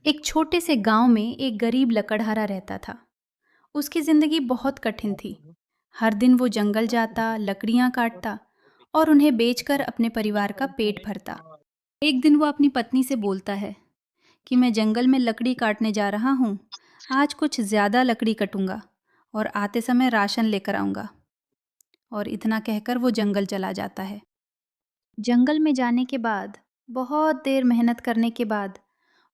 एक छोटे से गांव में एक गरीब लकड़हारा रहता था। उसकी जिंदगी बहुत कठिन थी। हर दिन वो जंगल जाता, लकड़ियां काटता और उन्हें बेचकर अपने परिवार का पेट भरता। एक दिन वो अपनी पत्नी से बोलता है कि मैं जंगल में लकड़ी काटने जा रहा हूँ। आज कुछ ज्यादा लकड़ी कटूंगा और आते समय राशन लेकर आऊंगा। और इतना कहकर वो जंगल चला जाता है। जंगल में जाने के बाद, बहुत देर मेहनत करने के बाद,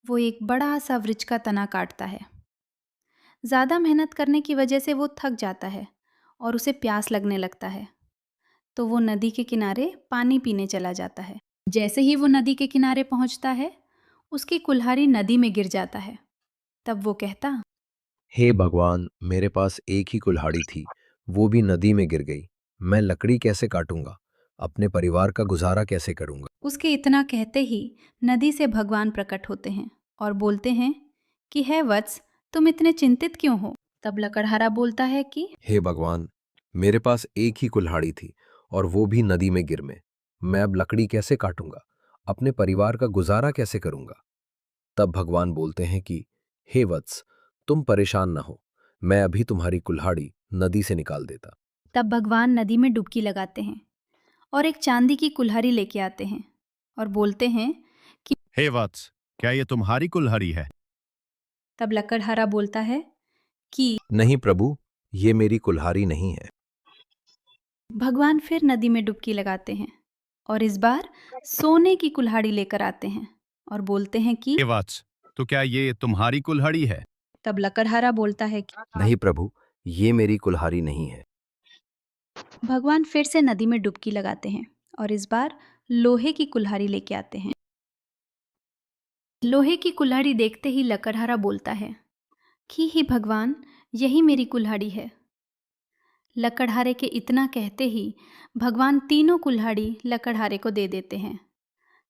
वो एक बड़ा सा वृक्ष का तना काटता है। ज़्यादा मेहनत करने की वजह से वो थक जाता है और उसे प्यास लगने लगता है। तो वो नदी के किनारे पानी पीने चला जाता है। जैसे ही वो नदी के किनारे पहुंचता है, उसकी कुल्हाड़ी नदी में गिर जाता है। तब वो कहता, हे भगवान, मेरे पास एक ही कुल्हाड़ी थी, वो भी नदी में गिर गई। मैं लकड़ी कैसे काटूंगा? अपने परिवार का गुजारा कैसे करूंगा? उसके इतना कहते ही नदी से भगवान प्रकट होते हैं और बोलते हैं कि हे वत्स, तुम इतने चिंतित क्यों हो? तब लकड़हारा बोलता है कि हे भगवान, मेरे पास एक ही कुल्हाड़ी थी और वो भी नदी में गिर में। मैं अब लकड़ी कैसे काटूंगा? अपने परिवार का गुजारा कैसे करूंगा? तब भगवान बोलते हैं कि हे वत्स, तुम परेशान ना हो, मैं अभी तुम्हारी कुल्हाड़ी नदी से निकाल देता। तब भगवान नदी में डुबकी लगाते हैं और एक चांदी की कुल्हाड़ी लेके आते हैं और बोलते हैं कि हे वत्स, क्या ये तुम्हारी कुल्हाड़ी है? तब लकड़हारा बोलता है कि नहीं प्रभु, ये मेरी कुल्हाड़ी नहीं है। भगवान फिर नदी में डुबकी लगाते हैं और इस बार सोने की कुल्हाड़ी लेकर आते हैं और बोलते हैं कि हे वत्स, तो क्या ये तुम्हारी कुल्हाड़ी है? तब लकड़हारा बोलता है कि नहीं प्रभु, ये मेरी कुल्हाड़ी नहीं है। भगवान फिर से नदी में डुबकी लगाते हैं और इस बार लोहे की कुल्हाड़ी लेके आते हैं। लोहे की कुल्हाड़ी देखते ही लकड़हारा बोलता है कि हे भगवान, यही मेरी कुल्हाड़ी है। लकड़हारे के इतना कहते ही भगवान तीनों कुल्हाड़ी लकड़हारे को दे देते हैं।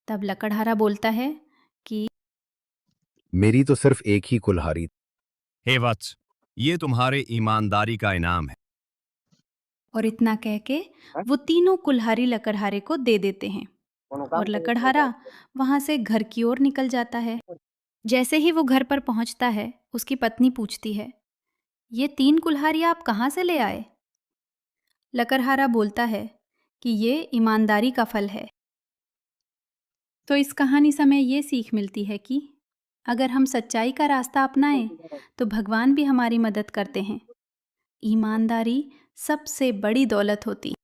तब लकड़हारा बोलता है कि मेरी तो सिर्फ एक ही कुल्हाड़ी। हे वत्स, ये तुम्हारे ईमानदारी का इनाम है। और इतना कह के वो तीनों कुल्हाड़ी लकड़हारे को दे देते हैं और लकड़हारा वहां से घर की ओर निकल जाता है। जैसे ही वो घर पर पहुंचता है, उसकी पत्नी पूछती है, ये तीन कुल्हाड़ी आप कहाँ से ले आए? लकड़हारा बोलता है कि ये ईमानदारी का फल है। तो इस कहानी से हमें ये सीख मिलती है कि अगर हम सच्चाई का रास्ता अपनाएं तो भगवान भी हमारी मदद करते हैं। ईमानदारी सबसे बड़ी दौलत होती है।